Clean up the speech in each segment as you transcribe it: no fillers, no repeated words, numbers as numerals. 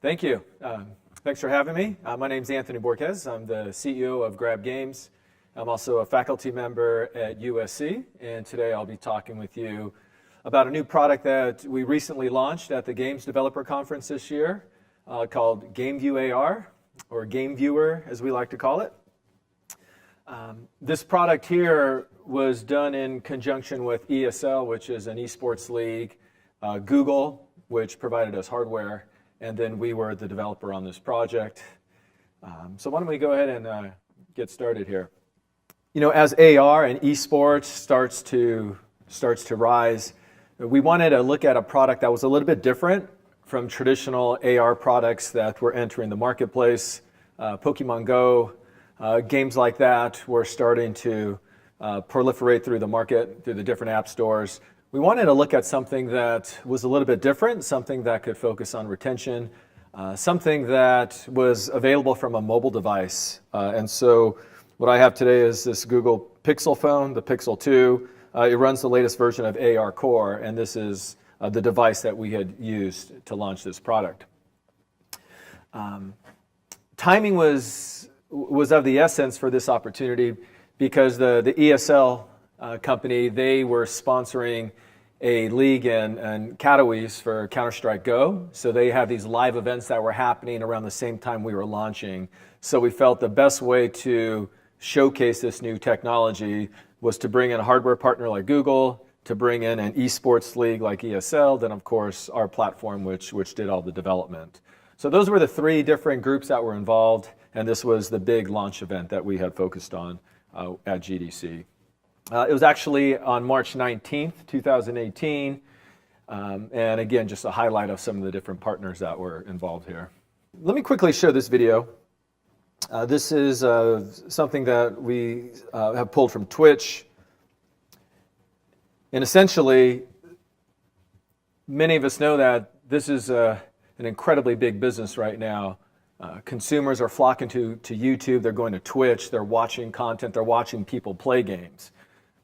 Thank you. Thanks for having me. My name is Anthony Borquez. I'm the CEO of Grab Games. I'm also a faculty member at USC, and today I'll be talking with you about a new product that we recently launched at the Games Developer Conference this year called Gameview AR, or GameviewAR as we like to call it. This product here was done in conjunction with ESL, which is an eSports league, Google, which provided us hardware, and then we were the developer on this project. So why don't we go ahead and get started here. You know, as AR and eSports starts to rise, we wanted to look at a product that was a little bit different from traditional AR products that were entering the marketplace. Pokemon Go, games like that were starting to proliferate through the market, through the different app stores. We wanted to look at something that was a little bit different, something that could focus on retention, something that was available from a mobile device. And so what I have today is this Google Pixel phone, the Pixel 2. It runs the latest version of AR Core, and this is the device that we had used to launch this product. Timing was of the essence for this opportunity because the ESL company, they were sponsoring a league in Katowice for Counter-Strike Go. So they have these live events that were happening around the same time we were launching. So we felt the best way to showcase this new technology was to bring in a hardware partner like Google, to bring in an esports league like ESL, then of course our platform which did all the development. So those were the three different groups that were involved, and this was the big launch event that we had focused on at GDC. It was actually on March 19th, 2018, and again, just a highlight of some of the different partners that were involved here. Let me quickly show this video. This is something that we have pulled from Twitch. And essentially, many of us know that this is an incredibly big business right now. Consumers are flocking to YouTube, they're going to Twitch, they're watching content, they're watching people play games.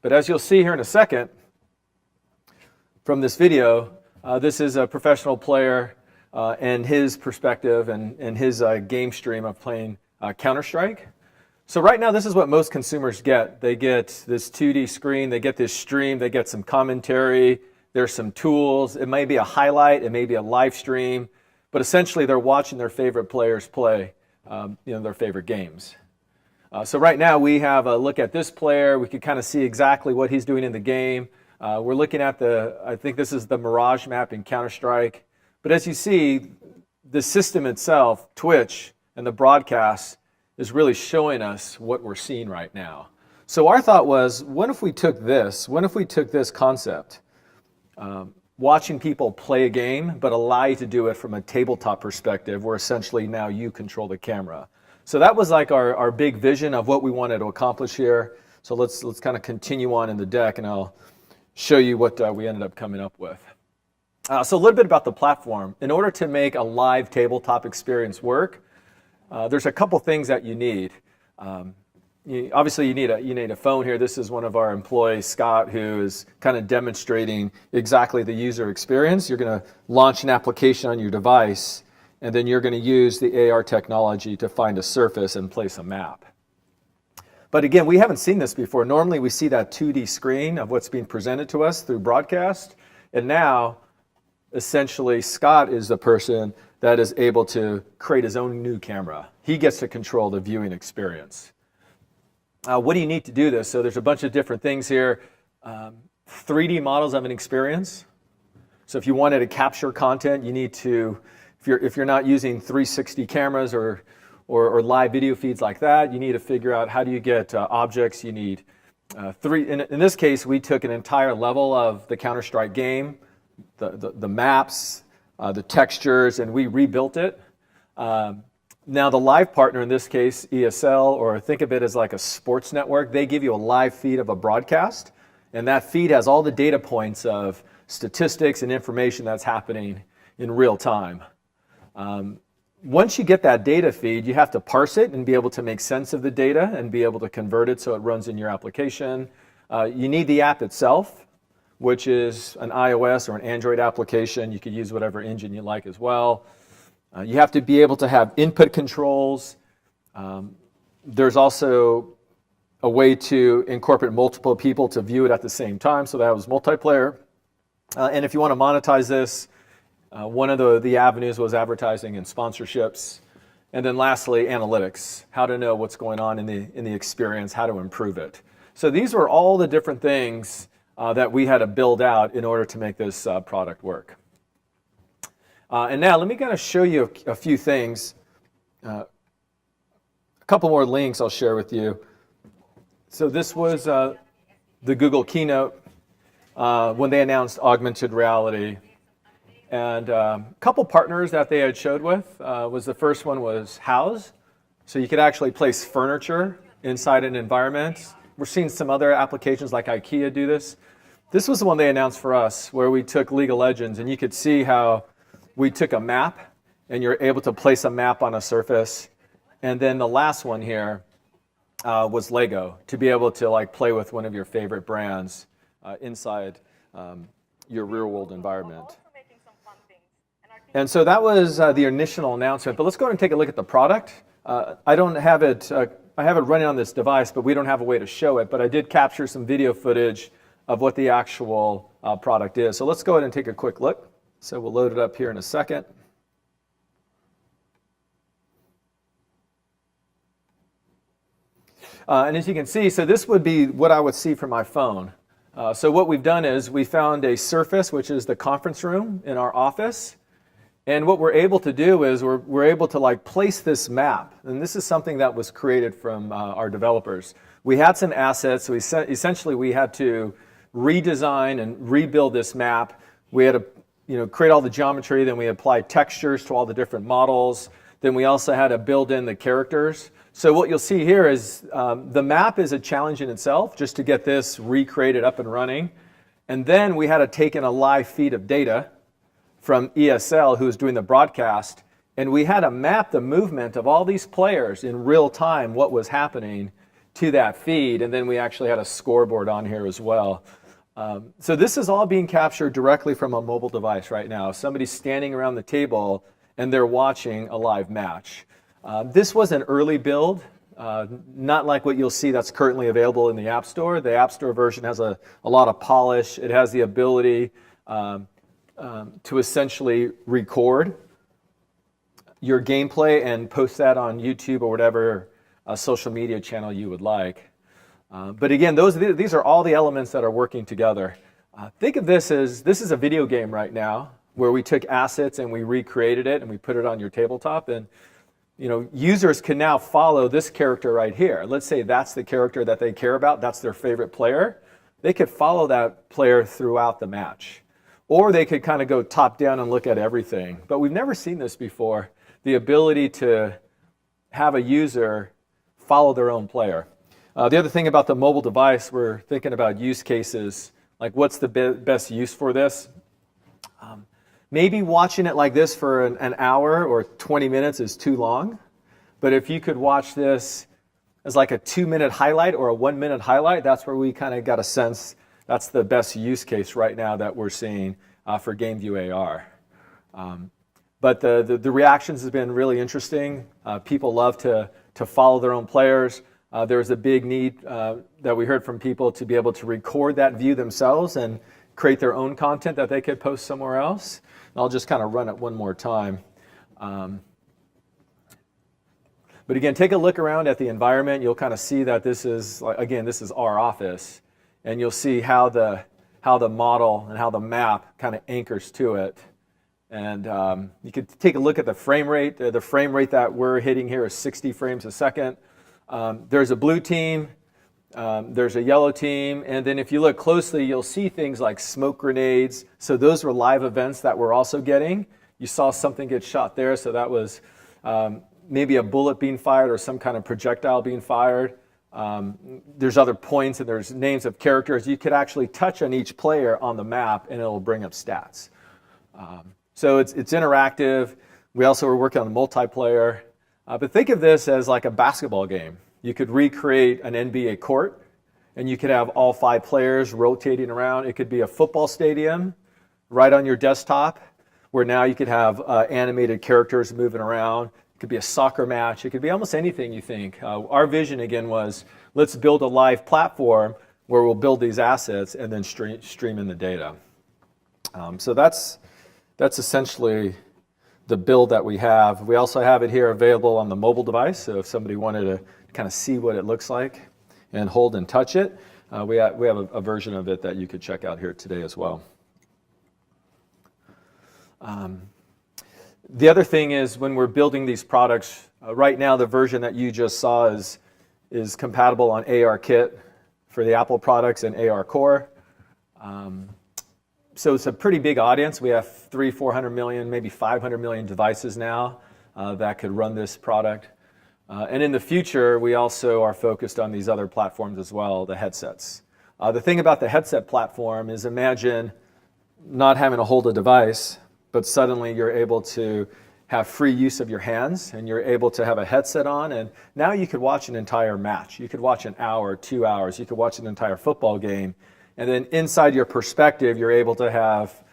But as you'll see here in a second from this video, this is a professional player and his perspective and his game stream of playing Counter-Strike. So right now, this is what most consumers get. They get this 2D screen, they get this stream, they get some commentary, there's some tools, it may be a highlight, it may be a live stream, but essentially they're watching their favorite players play their favorite games. So right now we have a look at this player. We can kind of see exactly what he's doing in the game. We're looking at I think this is the Mirage map in Counter-Strike. But as you see, the system itself, Twitch, and the broadcast is really showing us what we're seeing right now. So our thought was, what if we took this concept, watching people play a game, but allow you to do it from a tabletop perspective, where essentially now you control the camera. So that was like our big vision of what we wanted to accomplish here. So let's kind of continue on in the deck, and I'll show you what we ended up coming up with. So a little bit about the platform. In order to make a live tabletop experience work, there's a couple things that you need. Obviously, you need a phone here. This is one of our employees, Scott, who is kind of demonstrating exactly the user experience. You're going to launch an application on your device, and then you're going to use the AR technology to find a surface and place a map. But again, we haven't seen this before. Normally, we see that 2D screen of what's being presented to us through broadcast, and now, essentially, Scott is the person that is able to create his own new camera. He gets to control the viewing experience. What do you need to do this? So there's a bunch of different things here. 3D models of an experience. So if you wanted to capture content, you need to, if you're not using 360 cameras or live video feeds like that, you need to figure out how do you get objects. You need in this case, we took an entire level of the Counter-Strike game, the maps, the textures, and we rebuilt it. Now the live partner, in this case, ESL, or think of it as like a sports network, they give you a live feed of a broadcast, and that feed has all the data points of statistics and information that's happening in real time. Once you get that data feed, you have to parse it and be able to make sense of the data and be able to convert it so it runs in your application. You need the app itself, which is an iOS or an Android application. You could use whatever engine you like as well. You have to be able to have input controls. There's also a way to incorporate multiple people to view it at the same time, so that was multiplayer. And if you want to monetize this, one of the avenues was advertising and sponsorships. And then lastly, analytics, how to know what's going on in the experience, how to improve it. So these were all the different things that we had to build out in order to make this product work. And now let me kind of show you a few things. A couple more links I'll share with you. So this was the Google keynote when they announced augmented reality. And a couple partners that they had showed with was the first one was House. So you could actually place furniture inside an environment. We're seeing some other applications like IKEA do this. This was the one they announced for us where we took League of Legends, and you could see how we took a map and you're able to place a map on a surface. And then the last one here was Lego, to be able to like play with one of your favorite brands inside your real world environment. And so that was the initial announcement, but let's go ahead and take a look at the product. I don't have it, I have it running on this device, but we don't have a way to show it, but I did capture some video footage of what the actual product is. So let's go ahead and take a quick look. So we'll load it up here in a second. And as you can see, so this would be what I would see from my phone. So what we've done is we found a surface, which is the conference room in our office. And what we're able to do is we're able to like place this map. And this is something that was created from our developers. We had some assets, so essentially we had to redesign and rebuild this map. We had to create all the geometry, then we applied textures to all the different models. Then we also had to build in the characters. So what you'll see here is the map is a challenge in itself, just to get this recreated up and running. And then we had to take in a live feed of data from ESL, who was doing the broadcast, and we had to map the movement of all these players in real time, what was happening to that feed, and then we actually had a scoreboard on here as well. So this is all being captured directly from a mobile device right now. Somebody's standing around the table and they're watching a live match. This was an early build, not like what you'll see that's currently available in the App Store. The App Store version has a lot of polish. It has the ability to essentially record your gameplay and post that on YouTube or whatever social media channel you would like. But again, these are all the elements that are working together. Think of this is a video game right now where we took assets and we recreated it and we put it on your tabletop, and users can now follow this character right here. Let's say that's the character that they care about, that's their favorite player. They could follow that player throughout the match. Or they could kind of go top down and look at everything. But we've never seen this before, the ability to have a user follow their own player. The other thing about the mobile device, we're thinking about use cases, like what's the best use for this? Maybe watching it like this for an hour or 20 minutes is too long. But if you could watch this as like a 2-minute highlight or a 1-minute highlight, that's where we kind of got a sense that's the best use case right now that we're seeing for Gameview AR. But the reactions have been really interesting. People love to follow their own players. There's a big need that we heard from people to be able to record that view themselves and create their own content that they could post somewhere else. And I'll just kind of run it one more time. But again, take a look around at the environment. You'll kind of see that this is, again, this is our office. And you'll see how the model and how the map kind of anchors to it. And you could take a look at the frame rate. The frame rate that we're hitting here is 60 frames a second. There's a blue team, there's a yellow team, and then if you look closely, you'll see things like smoke grenades. So those were live events that we're also getting. You saw something get shot there, so that was maybe a bullet being fired or some kind of projectile being fired. There's other points and there's names of characters. You could actually touch on each player on the map and it'll bring up stats. So it's interactive. We also were working on multiplayer. But think of this as like a basketball game. You could recreate an NBA court and you could have all 5 players rotating around. It could be a football stadium right on your desktop. where now you could have animated characters moving around. It could be a soccer match. It could be almost anything you think. Our vision, again, was let's build a live platform where we'll build these assets and then stream in the data. So that's essentially the build that we have. We also have it here available on the mobile device, so if somebody wanted to kind of see what it looks like and hold and touch it, we have a version of it that you could check out here today as well. The other thing is when we're building these products, right now the version that you just saw is compatible on AR Kit for the Apple products and AR Core. So it's a pretty big audience. We have 400 million, maybe 500 million devices now that could run this product. And in the future, we also are focused on these other platforms as well, the headsets. The thing about the headset platform is imagine not having to hold a device, but suddenly you're able to have free use of your hands and you're able to have a headset on, and now you could watch an entire match. You could watch an hour, 2 hours, you could watch an entire football game, and then inside your perspective, you're able to have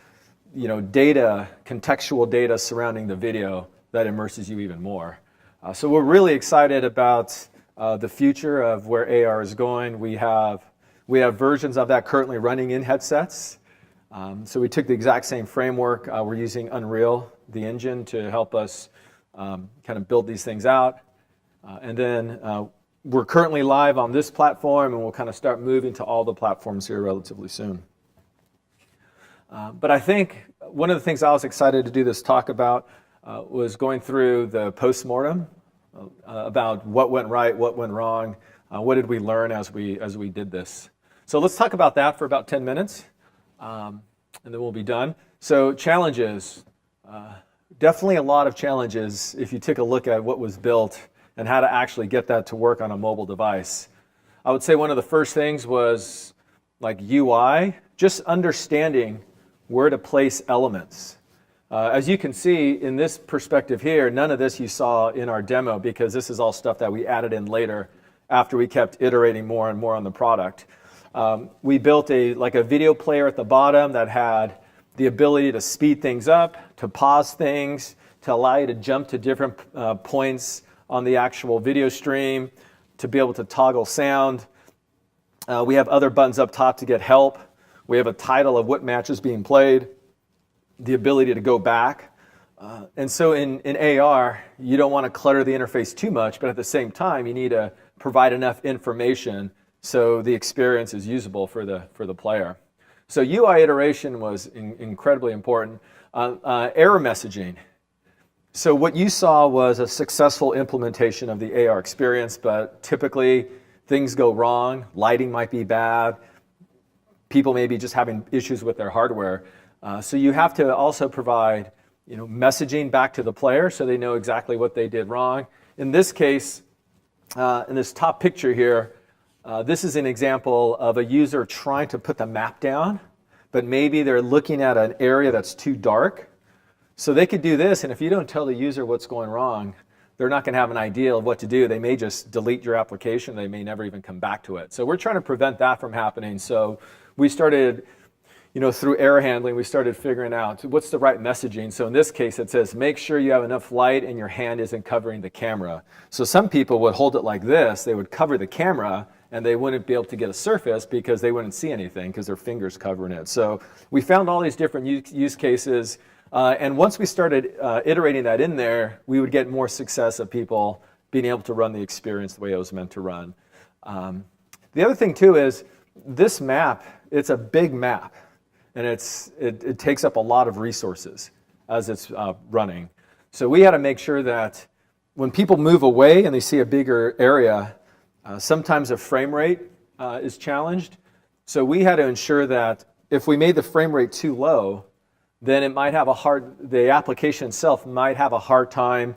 data, contextual data surrounding the video that immerses you even more. So we're really excited about the future of where AR is going. We have versions of that currently running in headsets. So we took the exact same framework. We're using Unreal, the engine, to help us kind of build these things out. And then we're currently live on this platform, and we'll kind of start moving to all the platforms here relatively soon. But I think one of the things I was excited to do this talk about was going through the post-mortem about what went right, what went wrong, what did we learn as we did this. So let's talk about that for about 10 minutes. And then we'll be done. So challenges, definitely a lot of challenges if you take a look at what was built and how to actually get that to work on a mobile device. I would say one of the first things was like UI, just understanding where to place elements. As you can see in this perspective here, none of this you saw in our demo because this is all stuff that we added in later after we kept iterating more and more on the product. We built a video player at the bottom that had the ability to speed things up, to pause things, to allow you to jump to different points on the actual video stream, to be able to toggle sound. We have other buttons up top to get help. We have a title of what match is being played, the ability to go back. And so in AR, you don't want to clutter the interface too much, but at the same time, you need to provide enough information so the experience is usable for the player. So UI iteration was incredibly important. Error messaging. So what you saw was a successful implementation of the AR experience, but typically things go wrong. Lighting might be bad. People may be just having issues with their hardware. So you have to also provide messaging back to the player so they know exactly what they did wrong. In this case, in this top picture here, this is an example of a user trying to put the map down, but maybe they're looking at an area that's too dark. So they could do this, and if you don't tell the user what's going wrong, they're not going to have an idea of what to do. They may just delete your application. They may never even come back to it. So we're trying to prevent that from happening. So we started, through error handling, we started figuring out what's the right messaging. So in this case, it says, make sure you have enough light and your hand isn't covering the camera. So some people would hold it like this. They would cover the camera, and they wouldn't be able to get a surface because they wouldn't see anything because their fingers covering it. So we found all these different use cases. And once we started iterating that in there, we would get more success of people being able to run the experience the way it was meant to run. The other thing, too, is this map, it's a big map. And it takes up a lot of resources as it's running. So we had to make sure that when people move away and they see a bigger area, sometimes a frame rate is challenged. So we had to ensure that if we made the frame rate too low, then the application itself might have a hard time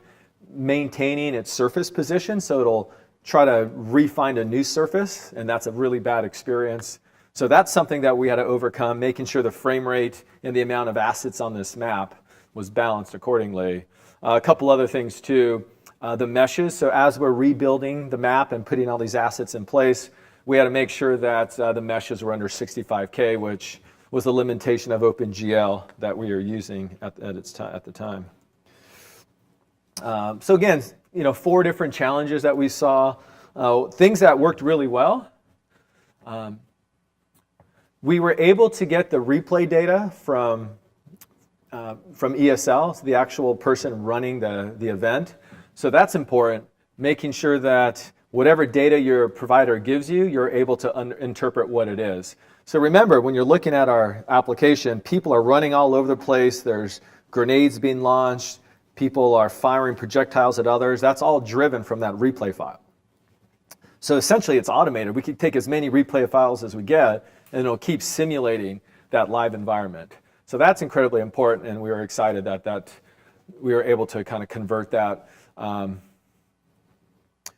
maintaining its surface position. So it'll try to re-find a new surface, and that's a really bad experience. So that's something that we had to overcome, making sure the frame rate and the amount of assets on this map was balanced accordingly. A couple other things too, the meshes. So as we're rebuilding the map and putting all these assets in place, we had to make sure that the meshes were under 65K, which was the limitation of OpenGL that we were using at the time. So again, 4 different challenges that we saw. Things that worked really well. We were able to get the replay data from ESL, so the actual person running the event. So that's important, making sure that whatever data your provider gives you, you're able to interpret what it is. So remember, when you're looking at our application, people are running all over the place. There's grenades being launched. People are firing projectiles at others. That's all driven from that replay file. So essentially, it's automated. We can take as many replay files as we get, and it'll keep simulating that live environment. So that's incredibly important, and we were excited that we were able to kind of convert that.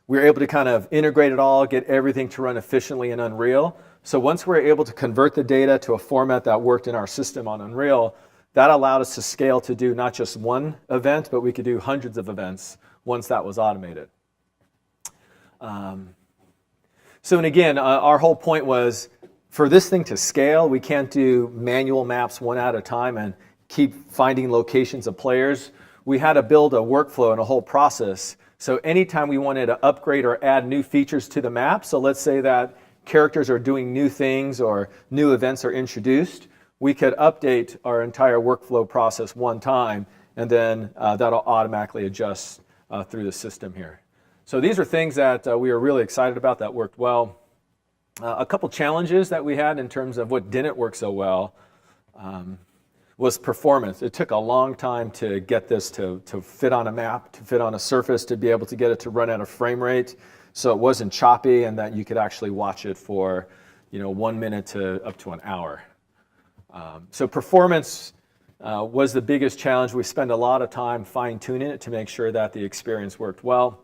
We were able to kind of integrate it all, get everything to run efficiently in Unreal. So once we were able to convert the data to a format that worked in our system on Unreal, that allowed us to scale to do not just one event, but we could do hundreds of events once that was automated. So and again, our whole point was, for this thing to scale, we can't do manual maps one at a time and keep finding locations of players. We had to build a workflow and a whole process. So anytime we wanted to upgrade or add new features to the map, so let's say that characters are doing new things or new events are introduced, we could update our entire workflow process one time, and then that'll automatically adjust through the system here. So these are things that we were really excited about that worked well. A couple challenges that we had in terms of what didn't work so well was performance. It took a long time to get this to fit on a map, to fit on a surface, to be able to get it to run at a frame rate so it wasn't choppy and that you could actually watch it for 1 minute to up to an hour. So performance was the biggest challenge. We spent a lot of time fine-tuning it to make sure that the experience worked well.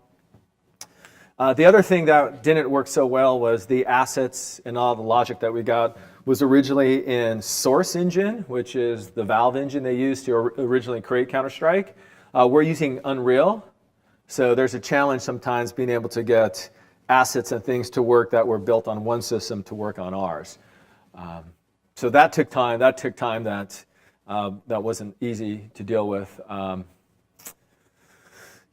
The other thing that didn't work so well was the assets and all the logic that we got was originally in Source Engine, which is the Valve engine they used to originally create Counter-Strike. We're using Unreal, so there's a challenge sometimes being able to get assets and things to work that were built on one system to work on ours. So that took time. That wasn't easy to deal with.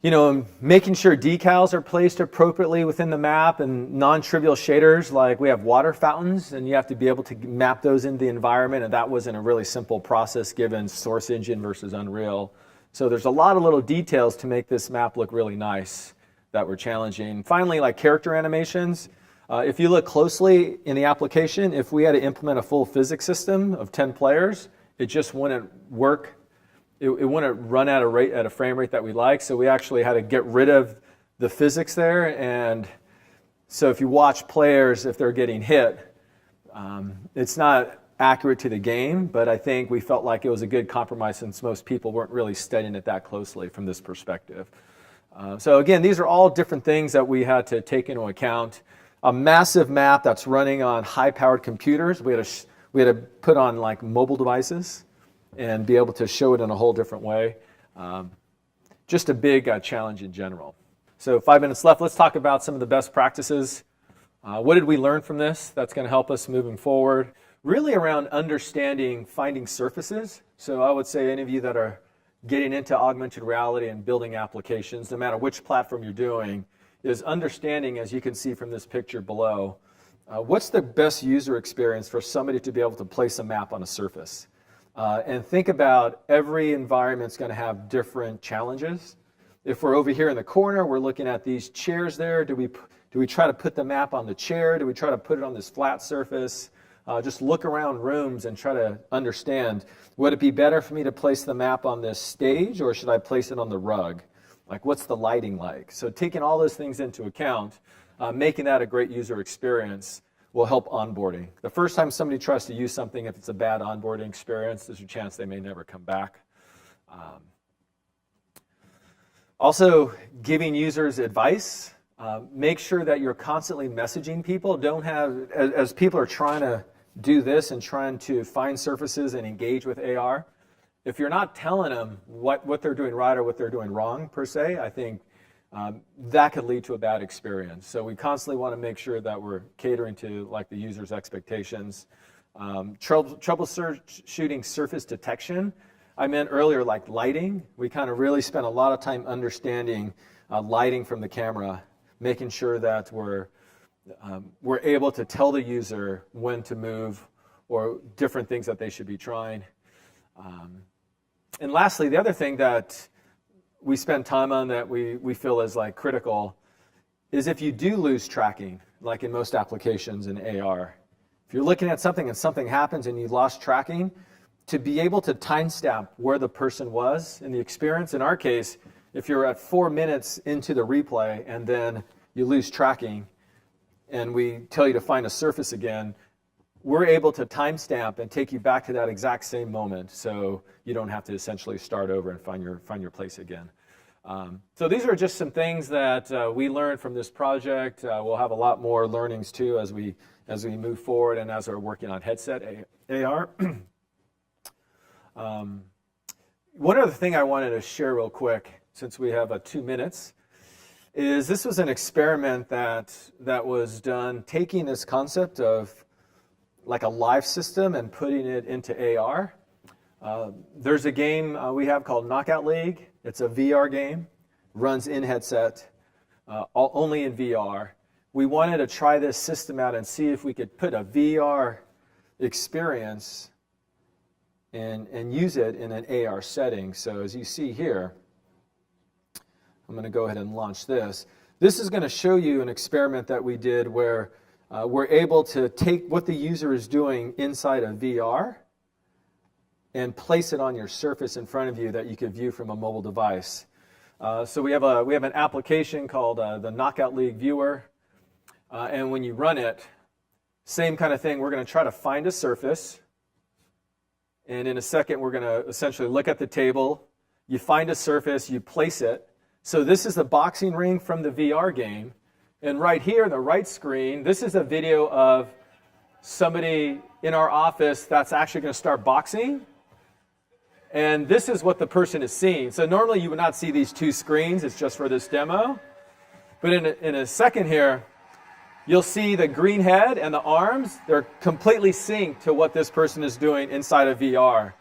Making sure decals are placed appropriately within the map and non-trivial shaders, like we have water fountains, and you have to be able to map those into the environment, and that wasn't a really simple process given Source Engine versus Unreal. So there's a lot of little details to make this map look really nice that were challenging. Finally, like character animations. If you look closely in the application, if we had to implement a full physics system of 10 players, it just wouldn't work. It wouldn't run at a frame rate that we like, so we actually had to get rid of the physics there. And so if you watch players, if they're getting hit, it's not accurate to the game, but I think we felt like it was a good compromise since most people weren't really studying it that closely from this perspective. So again, these are all different things that we had to take into account. A massive map that's running on high-powered computers. We had to put on like mobile devices and be able to show it in a whole different way. Just a big challenge in general. So 5 minutes left. Let's talk about some of the best practices. What did we learn from this that's going to help us moving forward? Really around understanding finding surfaces. So I would say any of you that are getting into augmented reality and building applications, no matter which platform you're doing, is understanding, as you can see from this picture below, what's the best user experience for somebody to be able to place a map on a surface. And think about every environment's going to have different challenges. If we're over here in the corner, we're looking at these chairs there. Do we try to put the map on the chair? Do we try to put it on this flat surface? Just look around rooms and try to understand, would it be better for me to place the map on this stage, or should I place it on the rug? Like, what's the lighting like? So taking all those things into account, making that a great user experience will help onboarding. The first time somebody tries to use something, if it's a bad onboarding experience, there's a chance they may never come back. Also, giving users advice. Make sure that you're constantly messaging people. Don't have, as people are trying to do this and trying to find surfaces and engage with AR, if you're not telling them what they're doing right or what they're doing wrong, per se, I think that could lead to a bad experience. So we constantly want to make sure that we're catering to like the user's expectations. Troubleshooting surface detection. I meant earlier, like lighting. We kind of really spent a lot of time understanding lighting from the camera, making sure that we're able to tell the user when to move or different things that they should be trying. And lastly, the other thing that we spend time on that we feel is like critical is if you do lose tracking, like in most applications in AR. If you're looking at something and something happens and you lost tracking, to be able to timestamp where the person was in the experience. In our case, if you're at 4 minutes into the replay and then you lose tracking and we tell you to find a surface again, we're able to timestamp and take you back to that exact same moment, so you don't have to essentially start over and find your place again. So these are just some things that we learned from this project. We'll have a lot more learnings too as we move forward and as we're working on headset AR. One other thing I wanted to share real quick, since we have 2 minutes, is this was an experiment that was done taking this concept of like a live system and putting it into AR. There's a game we have called Knockout League. It's a VR game, runs in headset, only in VR. We wanted to try this system out and see if we could put a VR experience and use it in an AR setting. So as you see here, I'm going to go ahead and launch this. This is going to show you an experiment that we did where we're able to take what the user is doing inside of VR and place it on your surface in front of you that you could view from a mobile device. So we have an application called the Knockout League Viewer, and when you run it, same kind of thing. We're going to try to find a surface, and in a second we're going to essentially look at the table. You find a surface, you place it. So this is the boxing ring from the VR game, and right here in the right screen, this is a video of somebody in our office that's actually going to start boxing. And this is what the person is seeing. So normally you would not see these two screens. It's just for this demo. But in a second here, you'll see the green head and the arms. They're completely synced to what this person is doing inside of VR.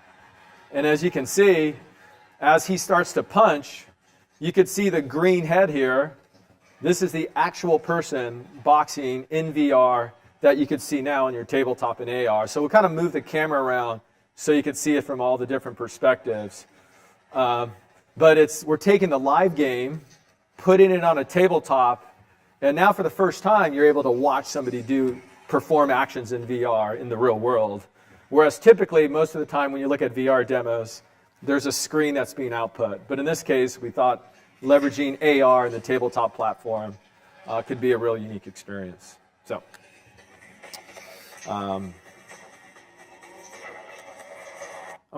And as you can see, as he starts to punch, you could see the green head here. This is the actual person boxing in VR that you could see now on your tabletop in AR. So we'll kind of move the camera around so you can see it from all the different perspectives. But we're taking the live game, putting it on a tabletop, and now for the first time, you're able to watch somebody perform actions in VR in the real world. Whereas typically, most of the time when you look at VR demos, there's a screen that's being output. But in this case, we thought leveraging AR in the tabletop platform could be a real unique experience. So. I'm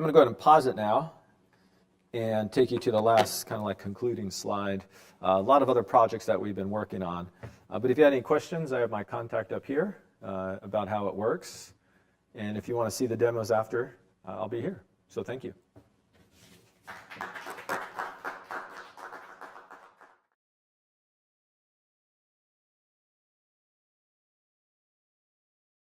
going to go ahead and pause it now and take you to the last kind of like concluding slide. A lot of other projects that we've been working on. But if you have any questions, I have my contact up here about how it works. And if you want to see the demos after, I'll be here. So thank you.